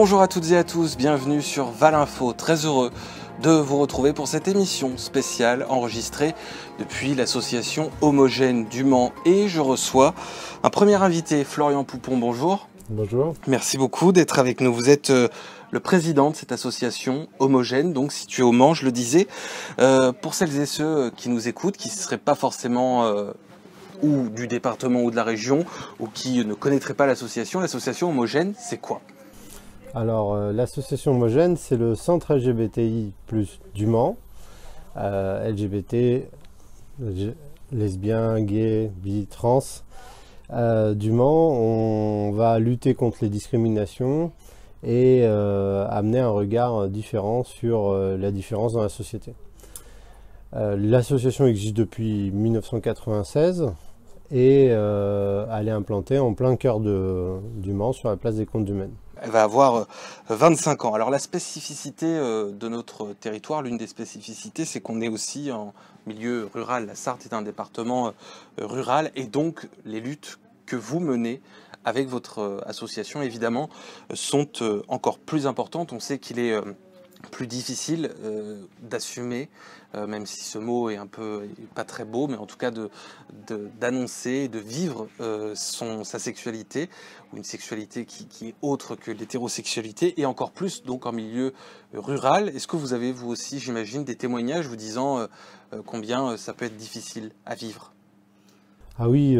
Bonjour à toutes et à tous, bienvenue sur Valinfo, très heureux de vous retrouver pour cette émission spéciale enregistrée depuis l'association Homogène du Mans et je reçois un premier invité, Florian Poupon, bonjour. Bonjour. Merci beaucoup d'être avec nous, vous êtes le président de cette association Homogène, donc située au Mans, je le disais. Pour celles et ceux qui nous écoutent, qui ne seraient pas forcément ou du département ou de la région, ou qui ne connaîtraient pas l'association Homogène, c'est quoi ? Alors, l'association Homogène, c'est le centre LGBTI+ du Mans. LGBT, lesbiens, gays, bi, trans. Du Mans, on va lutter contre les discriminations et amener un regard différent sur la différence dans la société. L'association existe depuis 1996 et elle est implantée en plein cœur du Mans, sur la place des Comptes du Maine. Elle va avoir 25 ans. Alors la spécificité de notre territoire, l'une des spécificités, c'est qu'on est aussi en milieu rural. La Sarthe est un département rural et donc les luttes que vous menez avec votre association, évidemment, sont encore plus importantes. On sait qu'il est plus difficile d'assumer, même si ce mot est pas très beau, mais en tout cas d'annoncer, de vivre sa sexualité, ou une sexualité qui est autre que l'hétérosexualité, et encore plus donc en milieu rural. Est-ce que vous avez vous aussi, j'imagine, des témoignages vous disant combien ça peut être difficile à vivre ? Ah oui,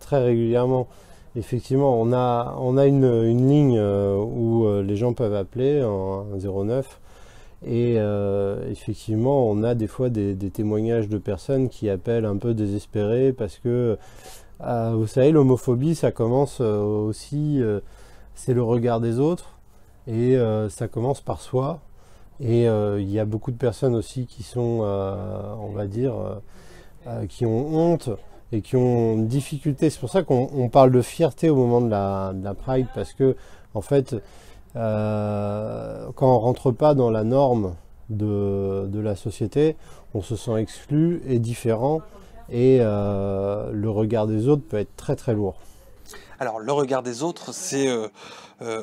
très régulièrement. Effectivement, on a une ligne où les gens peuvent appeler en 09 et effectivement on a des fois des témoignages de personnes qui appellent un peu désespérées parce que vous savez, l'homophobie ça commence aussi, c'est le regard des autres et ça commence par soi et il y a beaucoup de personnes aussi qui sont, on va dire, qui ont honte et qui ont une difficulté. C'est pour ça qu'on parle de fierté au moment de la Pride, parce que en fait, quand on rentre pas dans la norme de la société, on se sent exclu et différent, et le regard des autres peut être très très lourd. Alors le regard des autres, c'est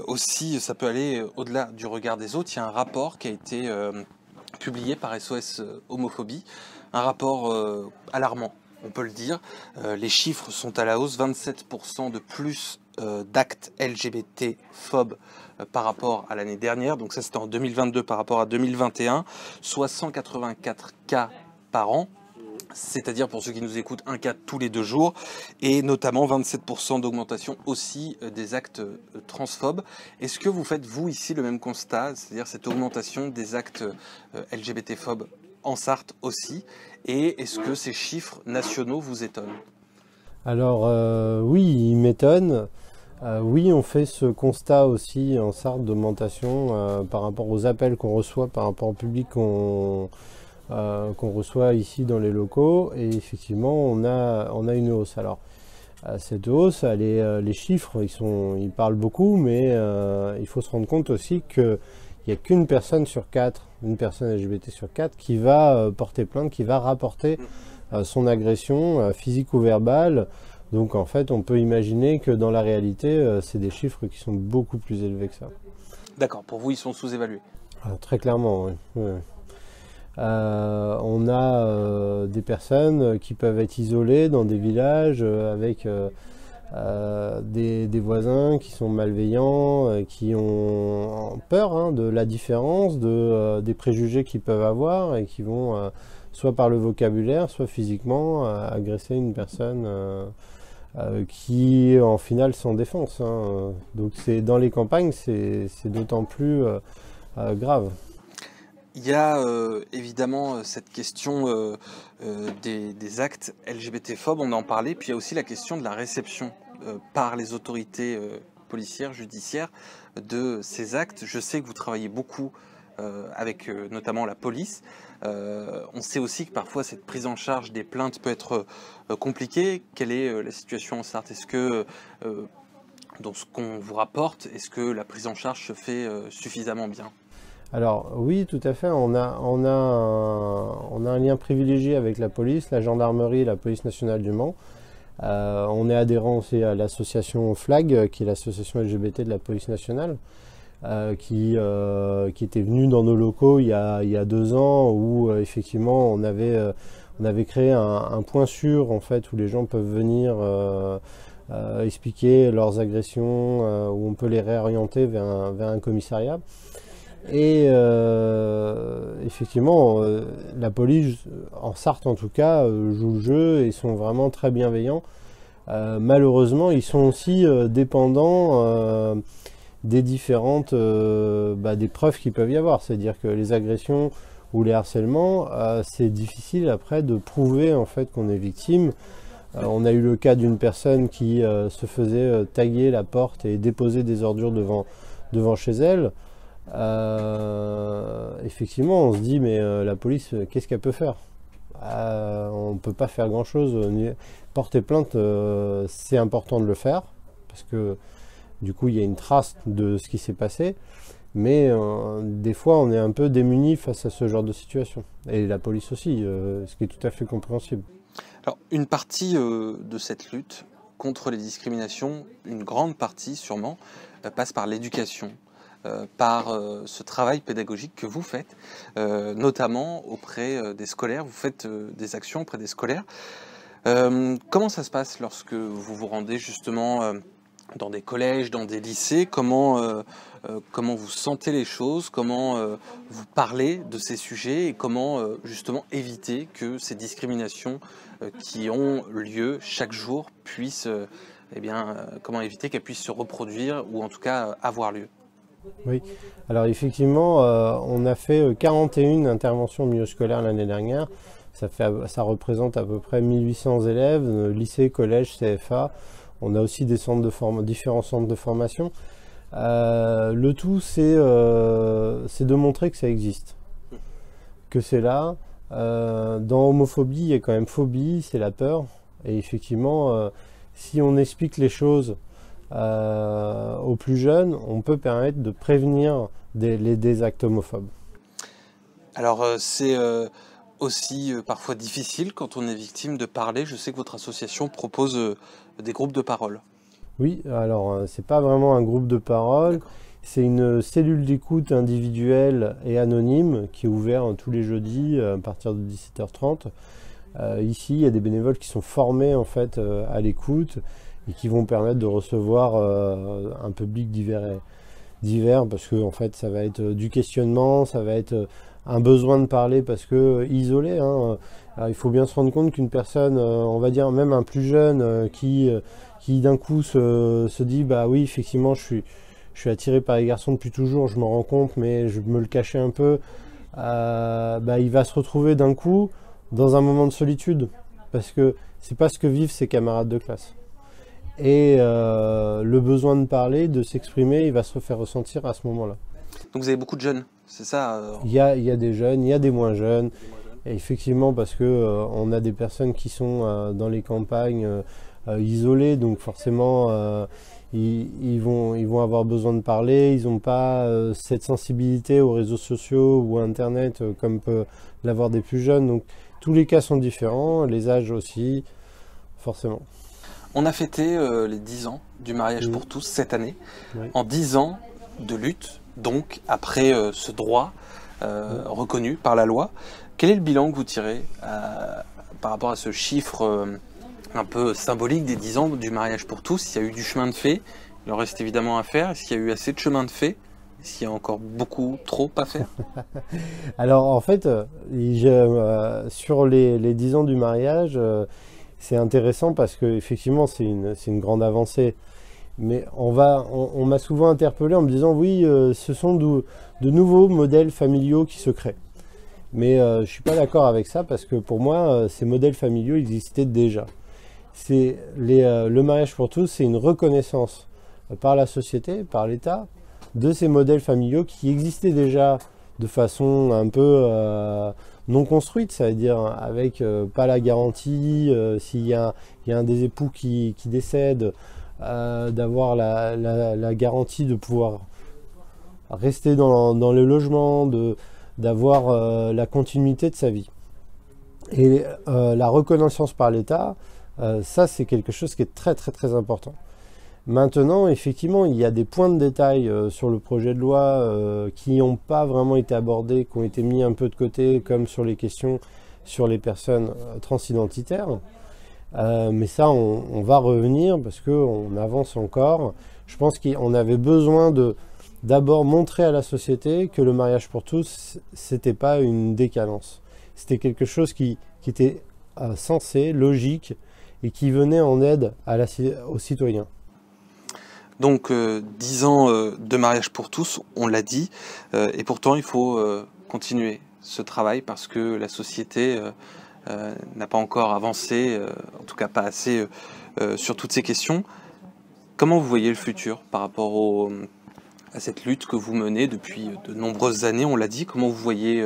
aussi, ça peut aller au-delà du regard des autres. Il y a un rapport qui a été publié par SOS Homophobie, un rapport alarmant. On peut le dire, les chiffres sont à la hausse, 27% de plus d'actes LGBT-phobes par rapport à l'année dernière, donc ça c'était en 2022 par rapport à 2021, soit 184 cas par an, c'est-à-dire pour ceux qui nous écoutent, un cas tous les 2 jours, et notamment 27% d'augmentation aussi des actes transphobes. Est-ce que vous faites vous ici le même constat, c'est-à-dire cette augmentation des actes LGBT-phobes en Sarthe aussi, et est-ce que ces chiffres nationaux vous étonnent ? Alors oui, ils m'étonnent. Oui, on fait ce constat aussi en Sarthe d'augmentation par rapport aux appels qu'on reçoit, par rapport au public qu'on reçoit ici dans les locaux, et effectivement on a une hausse. Alors cette hausse, les chiffres ils parlent beaucoup, mais il faut se rendre compte aussi que il n'y a qu'une personne sur 4, une personne LGBT sur 4 qui va porter plainte, qui va rapporter son agression physique ou verbale. Donc en fait, on peut imaginer que dans la réalité, c'est des chiffres qui sont beaucoup plus élevés que ça. D'accord, pour vous, ils sont sous-évalués. Très clairement, oui. Oui. On a des personnes qui peuvent être isolées dans des villages avec des voisins qui sont malveillants, qui ont peur de la différence, des préjugés qu'ils peuvent avoir et qui vont soit par le vocabulaire, soit physiquement agresser une personne qui en finale sans défense. Donc dans les campagnes, c'est d'autant plus grave. Il y a évidemment cette question des actes LGBT-phobes, on en parlait, puis il y a aussi la question de la réception par les autorités policières, judiciaires de ces actes. Je sais que vous travaillez beaucoup avec notamment la police. On sait aussi que parfois cette prise en charge des plaintes peut être compliquée. Quelle est la situation en Sarthe ? Est-ce que dans ce qu'on vous rapporte, est-ce que la prise en charge se fait suffisamment bien ? Alors oui, tout à fait. On a un lien privilégié avec la police, la gendarmerie et la police nationale du Mans. On est adhérent aussi à l'association FLAG, qui est l'association LGBT de la police nationale. qui était venu dans nos locaux il y a 2 ans, où effectivement on avait créé un point sûr en fait, où les gens peuvent venir expliquer leurs agressions, où on peut les réorienter vers un commissariat. Et effectivement, la police, en Sarthe en tout cas, joue le jeu et sont vraiment très bienveillants. Malheureusement, ils sont aussi dépendants des différentes des preuves qu'il peuvent y avoir. C'est-à-dire que les agressions ou les harcèlements, c'est difficile après de prouver en fait qu'on est victime. On a eu le cas d'une personne qui se faisait taguer la porte et déposer des ordures devant chez elle. Effectivement, on se dit, mais la police, qu'est-ce qu'elle peut faire? On ne peut pas faire grand-chose. Porter plainte, c'est important de le faire, parce que du coup, il y a une trace de ce qui s'est passé. Mais des fois, on est un peu démuni face à ce genre de situation. Et la police aussi, ce qui est tout à fait compréhensible. Alors, une partie de cette lutte contre les discriminations, une grande partie sûrement, passe par l'éducation, par ce travail pédagogique que vous faites, notamment auprès des scolaires. Vous faites des actions auprès des scolaires. Comment ça se passe lorsque vous vous rendez justement dans des collèges, dans des lycées? Comment vous sentez les choses? Comment vous parlez de ces sujets? Et comment justement éviter que ces discriminations qui ont lieu chaque jour puissent, comment éviter qu'elles puissent se reproduire ou en tout cas avoir lieu? Oui, alors effectivement, on a fait 41 interventions au milieu scolaire l'année dernière. Ça représente à peu près 1800 élèves, lycée, collège, CFA. On a aussi des différents centres de formation. Le tout, c'est de montrer que ça existe, que c'est là. Dans homophobie, il y a quand même phobie, c'est la peur. Et effectivement, si on explique les choses aux plus jeunes, on peut permettre de prévenir des actes homophobes. Alors, c'est aussi parfois difficile quand on est victime de parler. Je sais que votre association propose des groupes de parole. Oui, alors c'est pas vraiment un groupe de parole, c'est une cellule d'écoute individuelle et anonyme qui est ouverte tous les jeudis à partir de 17h30. Ici, il y a des bénévoles qui sont formés en fait à l'écoute et qui vont permettre de recevoir un public divers, parce que en fait ça va être du questionnement, ça va être un besoin de parler parce que isolé. Alors, il faut bien se rendre compte qu'une personne, on va dire même un plus jeune, qui d'un coup se dit bah oui effectivement je suis attiré par les garçons depuis toujours, je m'en rends compte mais je me le cachais un peu, il va se retrouver d'un coup dans un moment de solitude parce que c'est pas ce que vivent ses camarades de classe. Et le besoin de parler, de s'exprimer, il va se faire ressentir à ce moment-là. Donc vous avez beaucoup de jeunes, c'est ça? Il y a des jeunes, il y a des moins jeunes. Et effectivement, parce que on a des personnes qui sont dans les campagnes isolées, donc forcément ils vont avoir besoin de parler. Ils n'ont pas cette sensibilité aux réseaux sociaux ou à Internet comme peut l'avoir des plus jeunes. Donc tous les cas sont différents, les âges aussi, forcément. On a fêté les 10 ans du mariage pour tous cette année. Oui. En 10 ans de lutte, donc après ce droit reconnu par la loi, quel est le bilan que vous tirez par rapport à ce chiffre un peu symbolique des 10 ans du mariage pour tous? Il y a eu du chemin de fait, il en reste évidemment à faire. Est-ce qu'il y a eu assez de chemin de fait? Est-ce qu'il y a encore beaucoup trop à faire? Alors en fait, sur les 10 ans du mariage, c'est intéressant parce qu'effectivement c'est une grande avancée. Mais on m'a souvent interpellé en me disant oui, ce sont de nouveaux modèles familiaux qui se créent. Mais je ne suis pas d'accord avec ça parce que pour moi, ces modèles familiaux existaient déjà. Le mariage pour tous, c'est une reconnaissance par la société, par l'État, de ces modèles familiaux qui existaient déjà de façon un peu non construite, ça veut dire avec pas la garantie, s'il y a un des époux qui décède, d'avoir la garantie de pouvoir rester dans le logement, d'avoir la continuité de sa vie. Et la reconnaissance par l'État, ça c'est quelque chose qui est très très très important. Maintenant, effectivement, il y a des points de détail sur le projet de loi qui n'ont pas vraiment été abordés, qui ont été mis un peu de côté, comme sur les questions sur les personnes transidentitaires. Mais ça, on va revenir parce qu'on avance encore. Je pense qu'on avait besoin d'abord montrer à la société que le mariage pour tous, c'était pas une décadence. C'était quelque chose qui était sensé, logique et qui venait en aide aux citoyens. Donc 10 ans de mariage pour tous, on l'a dit, et pourtant il faut continuer ce travail parce que la société n'a pas encore avancé, en tout cas pas assez sur toutes ces questions. Comment vous voyez le futur par rapport à cette lutte que vous menez depuis de nombreuses années, on l'a dit, comment vous voyez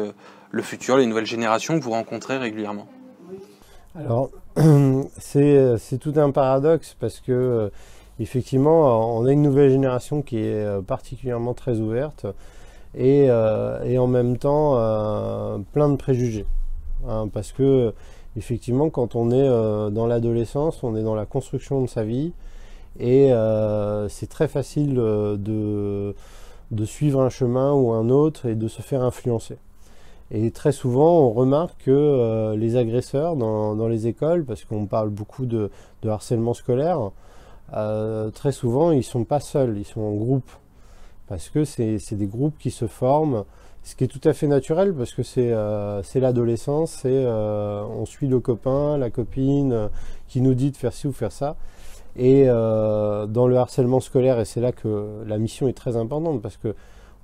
le futur, les nouvelles générations que vous rencontrez régulièrement? Alors, c'est tout un paradoxe parce que effectivement, on a une nouvelle génération qui est particulièrement très ouverte et en même temps plein de préjugés. Hein, parce que effectivement, quand on est dans l'adolescence, on est dans la construction de sa vie et c'est très facile de suivre un chemin ou un autre et de se faire influencer. Et très souvent, on remarque que les agresseurs dans les écoles, parce qu'on parle beaucoup de harcèlement scolaire, très souvent, ils ne sont pas seuls, ils sont en groupe. Parce que c'est des groupes qui se forment, ce qui est tout à fait naturel, parce que c'est l'adolescence, on suit le copain, la copine, qui nous dit de faire ci ou faire ça. Et dans le harcèlement scolaire, et c'est là que la mission est très importante, parce que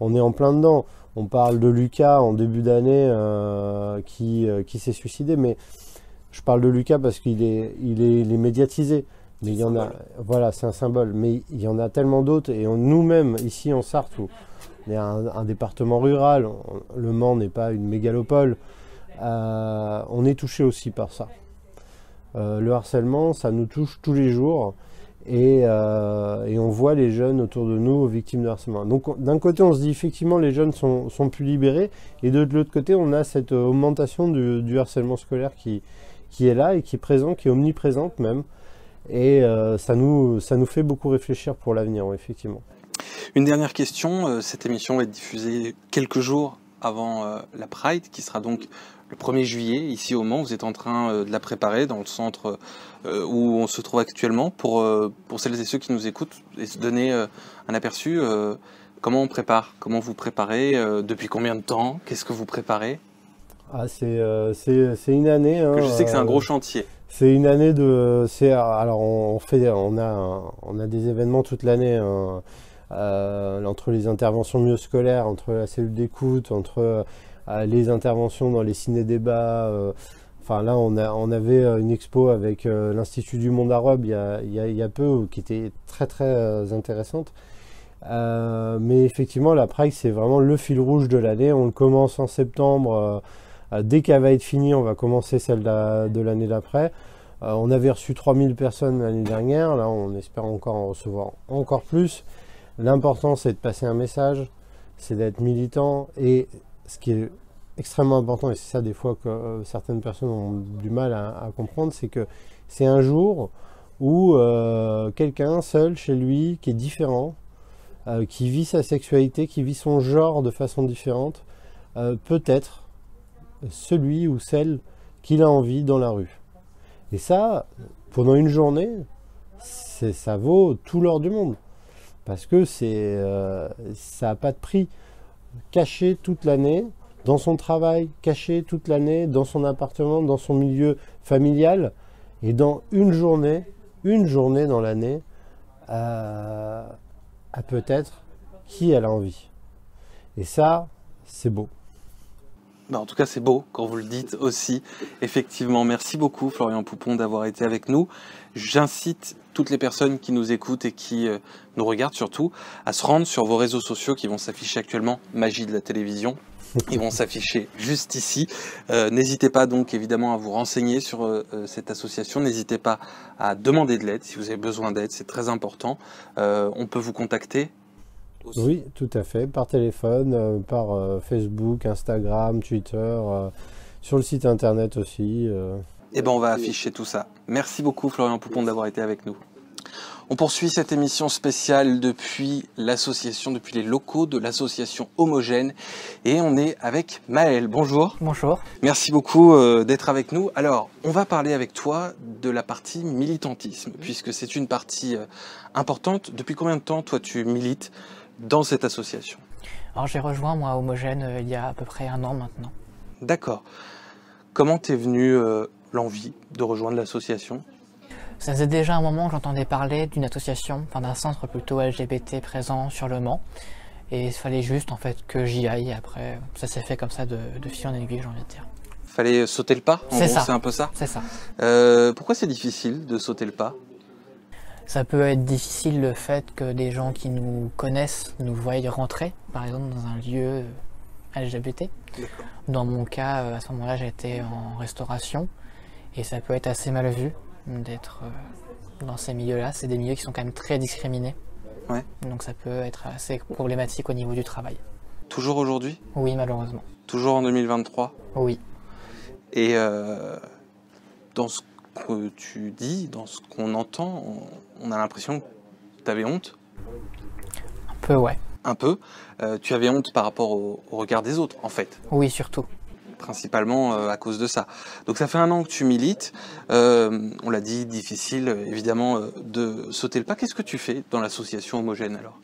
on est en plein dedans. On parle de Lucas en début d'année qui s'est suicidé, mais je parle de Lucas parce qu'il est médiatisé. Mais il y en a, voilà, c'est un symbole. Mais il y en a tellement d'autres. Et nous-mêmes, ici en Sarthe, où on est un département rural, Le Mans n'est pas une mégalopole, on est touché aussi par ça. Le harcèlement, ça nous touche tous les jours. Et on voit les jeunes autour de nous victimes de harcèlement. Donc d'un côté, on se dit effectivement les jeunes sont plus libérés, et de l'autre côté, on a cette augmentation du harcèlement scolaire qui est là et qui est présent, qui est omniprésente même. Et ça nous fait beaucoup réfléchir pour l'avenir, effectivement. Une dernière question, cette émission va être diffusée quelques jours avant la Pride, qui sera donc le 1er juillet, ici au Mans. Vous êtes en train de la préparer dans le centre où on se trouve actuellement. Pour celles et ceux qui nous écoutent, et se donner un aperçu, comment on prépare? Comment vous préparez? Depuis combien de temps? Qu'est-ce que vous préparez? C'est une année. Hein, je sais que c'est un gros chantier. C'est une année de... Alors on a des événements toute l'année, hein, entre les interventions mieux-scolaires, entre la cellule d'écoute, entre les interventions dans les ciné-débats. Enfin là, on avait une expo avec l'Institut du Monde Arabe il y a peu, qui était très très intéressante. Mais effectivement, la Pride, c'est vraiment le fil rouge de l'année. On le commence en septembre. Dès qu'elle va être finie, on va commencer celle de l'année d'après. On avait reçu 3000 personnes l'année dernière. Là, on espère encore en recevoir encore plus. L'important, c'est de passer un message, c'est d'être militant. Et ce qui est extrêmement important, et c'est ça des fois que certaines personnes ont du mal à comprendre, c'est que c'est un jour où quelqu'un seul chez lui, qui est différent, qui vit sa sexualité, qui vit son genre de façon différente, peut être celui ou celle qu'il a envie dans la rue. Et ça, pendant une journée, ça vaut tout l'or du monde. Parce que ça n'a pas de prix. Caché toute l'année, dans son travail, caché toute l'année, dans son appartement, dans son milieu familial, et dans une journée dans l'année, à peut-être qui elle a envie. Et ça, c'est beau. En tout cas, c'est beau quand vous le dites aussi. Effectivement, merci beaucoup Florian Poupon d'avoir été avec nous. J'incite toutes les personnes qui nous écoutent et qui nous regardent surtout à se rendre sur vos réseaux sociaux qui vont s'afficher actuellement, magie de la télévision. Ils vont s'afficher juste ici. N'hésitez pas donc évidemment à vous renseigner sur cette association. N'hésitez pas à demander de l'aide si vous avez besoin d'aide, c'est très important. On peut vous contacter aussi. Oui, tout à fait, par téléphone, par Facebook, Instagram, Twitter, sur le site internet aussi. Eh ben on va afficher tout ça. Merci beaucoup Florian Poupon d'avoir été avec nous. On poursuit cette émission spéciale depuis l'association, depuis les locaux de l'association Homogène. Et on est avec Maëlle. Bonjour. Bonjour. Merci beaucoup d'être avec nous. Alors, on va parler avec toi de la partie militantisme, puisque c'est une partie importante. Depuis combien de temps, toi, tu milites dans cette association? Alors, j'ai rejoint, moi, Homogène, il y a à peu près 1 an maintenant. D'accord. Comment t'es venu l'envie de rejoindre l'association? Ça faisait déjà un moment que j'entendais parler d'une association, enfin d'un centre plutôt LGBT présent sur Le Mans. Et il fallait juste en fait que j'y aille. Après, ça s'est fait comme ça de fil en aiguille, j'ai envie de dire. Fallait sauter le pas, en C'est gros, ça. c'est un peu ça. C'est ça. Pourquoi c'est difficile de sauter le pas? Ça peut être difficile le fait que des gens qui nous connaissent nous voient rentrer, par exemple dans un lieu LGBT. Dans mon cas, à ce moment-là, j'étais en restauration et ça peut être assez mal vu d'être dans ces milieux-là. C'est des milieux qui sont quand même très discriminés. Ouais. Donc ça peut être assez problématique au niveau du travail. Toujours aujourd'hui? Oui, malheureusement. Toujours en 2023? Oui. Et dans ce que tu dis, dans ce qu'on entend, on a l'impression que tu avais honte? Un peu, ouais. Un peu. Tu avais honte par rapport au regard des autres, en fait. Oui, surtout. Principalement à cause de ça. Donc ça fait 1 an que tu milites. On l'a dit, difficile évidemment de sauter le pas. Qu'est-ce que tu fais dans l'association Homogène alors?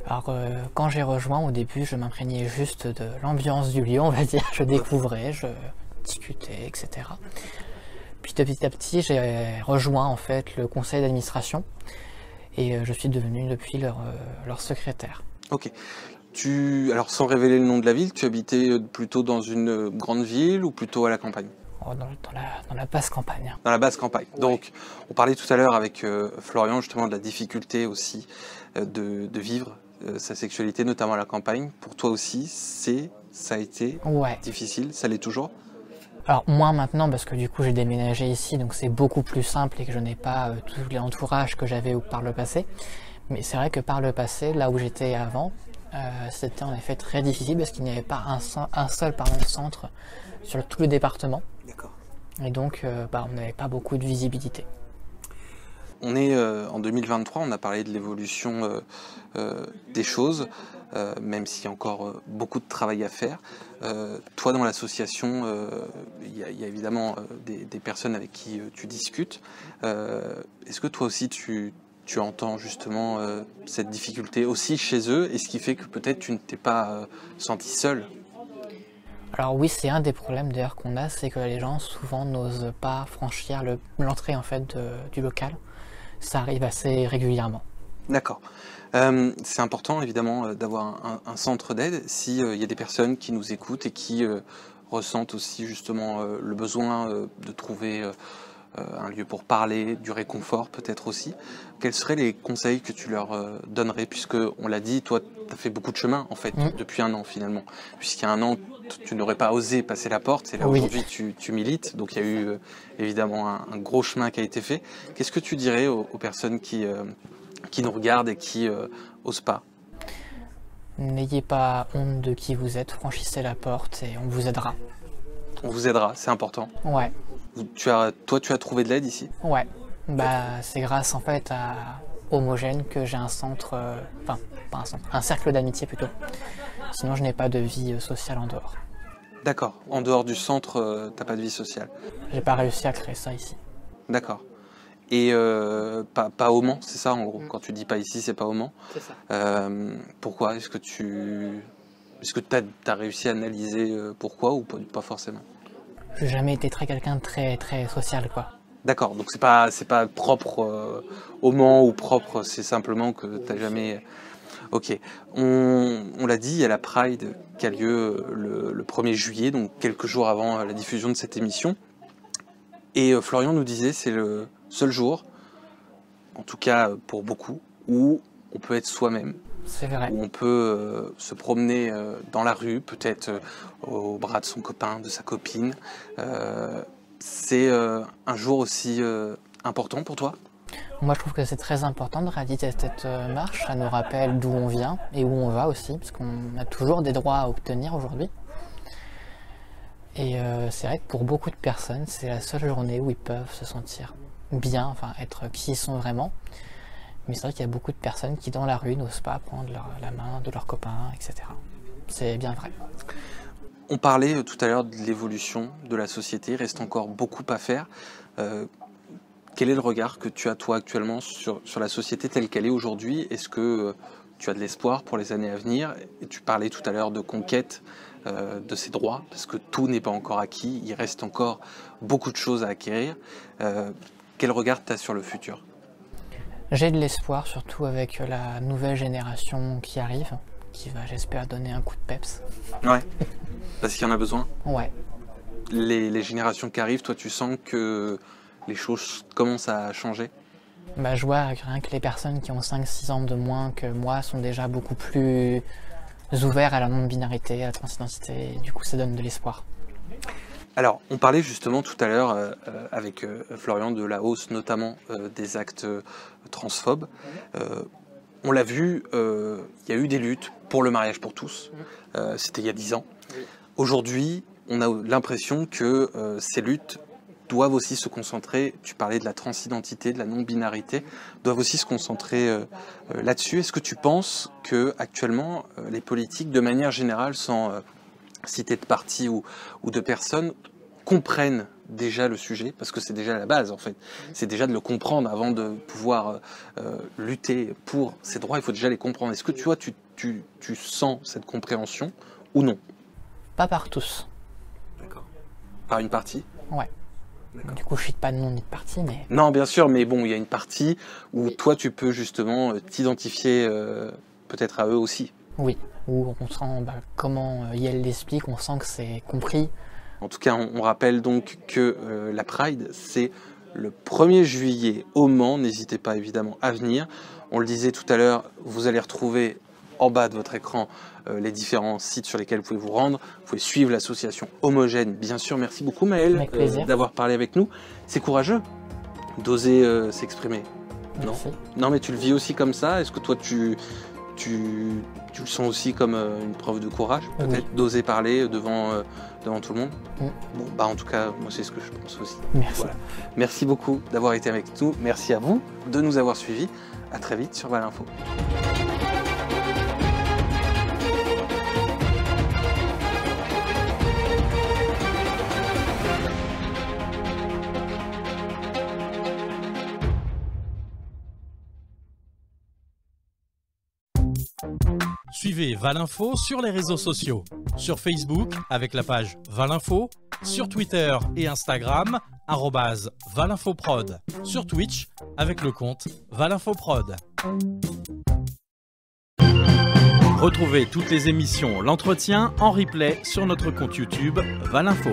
Alors, quand j'ai rejoint, au début, je m'imprégnais juste de l'ambiance du lieu, on va dire. Je découvrais, je discutais, etc. Puis petit à petit, j'ai rejoint en fait le conseil d'administration et je suis devenu depuis leur secrétaire. Ok. Alors sans révéler le nom de la ville, tu habitais plutôt dans une grande ville ou plutôt à la campagne? Dans la basse campagne. Dans la basse campagne. Ouais. Donc, on parlait tout à l'heure avec Florian justement de la difficulté aussi de vivre sa sexualité, notamment à la campagne. Pour toi aussi, ça a été difficile, ça l'est toujours? Alors moins maintenant parce que du coup j'ai déménagé ici, donc c'est beaucoup plus simple et que je n'ai pas tout l'entourage que j'avais par le passé. Mais c'est vrai que par le passé, là où j'étais avant, c'était en effet très difficile parce qu'il n'y avait pas un seul centre sur tout le département. D'accord. Et donc on n'avait pas beaucoup de visibilité. On est en 2023, on a parlé de l'évolution des choses, même s'il y a encore beaucoup de travail à faire. Toi, dans l'association, il y a évidemment des personnes avec qui tu discutes. Est-ce que toi aussi, tu entends justement cette difficulté aussi chez eux, et ce qui fait que peut-être tu ne t'es pas senti seul? Alors oui, c'est un des problèmes d'ailleurs qu'on a, c'est que les gens souvent n'osent pas franchir l'entrée en fait du local. Ça arrive assez régulièrement. D'accord. C'est important évidemment d'avoir un centre d'aide s'il y a des personnes qui nous écoutent et qui ressentent aussi justement le besoin de trouver un lieu pour parler, du réconfort peut-être aussi. Quels seraient les conseils que tu leur donnerais, puisque on l'a dit, toi tu as fait beaucoup de chemin en fait depuis 1 an finalement, puisqu'il y a 1 an tu n'aurais pas osé passer la porte, et là aujourd'hui tu milites, donc il y a eu évidemment un gros chemin qui a été fait. Qu'est-ce que tu dirais aux personnes qui nous regardent et qui osent pas? N'ayez pas honte de qui vous êtes, franchissez la porte et on vous aidera. On vous aidera, c'est important. Ouais. Toi, tu as trouvé de l'aide ici? Ouais. C'est grâce en fait à Homogène que j'ai un centre, pas un centre, un cercle d'amitié plutôt. Sinon, je n'ai pas de vie sociale en dehors. D'accord. En dehors du centre, t'as pas de vie sociale? J'ai pas réussi à créer ça ici. D'accord. Et pas au Mans, c'est ça en gros? Quand tu dis pas ici, c'est pas au Mans? C'est ça. Pourquoi? Est-ce que t'as réussi à analyser pourquoi, ou pas forcément? J'ai jamais été quelqu'un de très social, quoi. D'accord, donc c'est pas propre au Mans ou propre, c'est simplement que t'as jamais... Ok, on l'a dit, il y a la Pride qui a lieu le 1er juillet, donc quelques jours avant la diffusion de cette émission. Et Florian nous disait, c'est le seul jour, en tout cas pour beaucoup, où on peut être soi-même. C'est vrai. Où on peut se promener dans la rue, peut-être au bras de son copain, de sa copine. C'est un jour aussi important pour toi? Moi, je trouve que c'est très important de réaliser cette marche. Ça nous rappelle d'où on vient et où on va aussi, parce qu'on a toujours des droits à obtenir aujourd'hui. Et c'est vrai que pour beaucoup de personnes, c'est la seule journée où ils peuvent se sentir bien, enfin être qui ils sont vraiment. Mais c'est vrai qu'il y a beaucoup de personnes qui, dans la rue, n'osent pas prendre la main de leurs copains, etc. C'est bien vrai. On parlait tout à l'heure de l'évolution de la société, il reste encore beaucoup à faire. Quel est le regard que tu as toi actuellement sur la société telle qu'elle est aujourd'hui? Est-ce que tu as de l'espoir pour les années à venir? Et tu parlais tout à l'heure de conquête de ces droits, parce que tout n'est pas encore acquis, il reste encore beaucoup de choses à acquérir. Quel regard tu as sur le futur? J'ai de l'espoir, surtout avec la nouvelle génération qui arrive, qui va, j'espère, donner un coup de peps. Ouais, parce qu'il y en a besoin. Ouais. Les générations qui arrivent, toi tu sens que les choses commencent à changer? Bah, je vois rien que les personnes qui ont 5-6 ans de moins que moi sont déjà beaucoup plus ouverts à la non-binarité, à la transidentité, et du coup ça donne de l'espoir. Alors, on parlait justement tout à l'heure avec Florian de la hausse notamment des actes transphobes. On l'a vu, il y a eu des luttes pour le mariage pour tous, c'était il y a 10 ans. Aujourd'hui, on a l'impression que ces luttes doivent aussi se concentrer, tu parlais de la transidentité, de la non-binarité, doivent aussi se concentrer là-dessus. Est-ce que tu penses que actuellement les politiques, de manière générale, sans citer de partis ou de personnes, comprennent déjà le sujet, parce que c'est déjà la base en fait, c'est déjà de le comprendre avant de pouvoir lutter pour ces droits, il faut déjà les comprendre. Est-ce que tu vois, tu sens cette compréhension ou non? Pas par tous. D'accord. Par une partie? Ouais. Du coup, je cite pas de nom ni de parti, mais... Non, bien sûr, mais bon, il y a une partie où toi, tu peux justement t'identifier peut-être à eux aussi. Oui, où on sent, comment Yael l'explique, on sent que c'est compris. En tout cas, on rappelle donc que la Pride, c'est le 1er juillet au Mans. N'hésitez pas évidemment à venir. On le disait tout à l'heure, vous allez retrouver en bas de votre écran les différents sites sur lesquels vous pouvez vous rendre. Vous pouvez suivre l'association Homogène, bien sûr. Merci beaucoup Maëlle d'avoir parlé avec nous. C'est courageux d'oser s'exprimer. Non, mais tu le vis aussi comme ça? Est-ce que toi tu le sens aussi comme une preuve de courage, peut-être, d'oser parler devant tout le monde? Bon, en tout cas, moi c'est ce que je pense aussi. Merci. Voilà. Merci beaucoup d'avoir été avec nous. Merci à vous de nous avoir suivis. À très vite sur Valinfo. Suivez Valinfo sur les réseaux sociaux. Sur Facebook avec la page Valinfo, sur Twitter et Instagram @ValinfoProd, sur Twitch avec le compte ValinfoProd. Retrouvez toutes les émissions L'Entretien en replay sur notre compte YouTube Valinfo.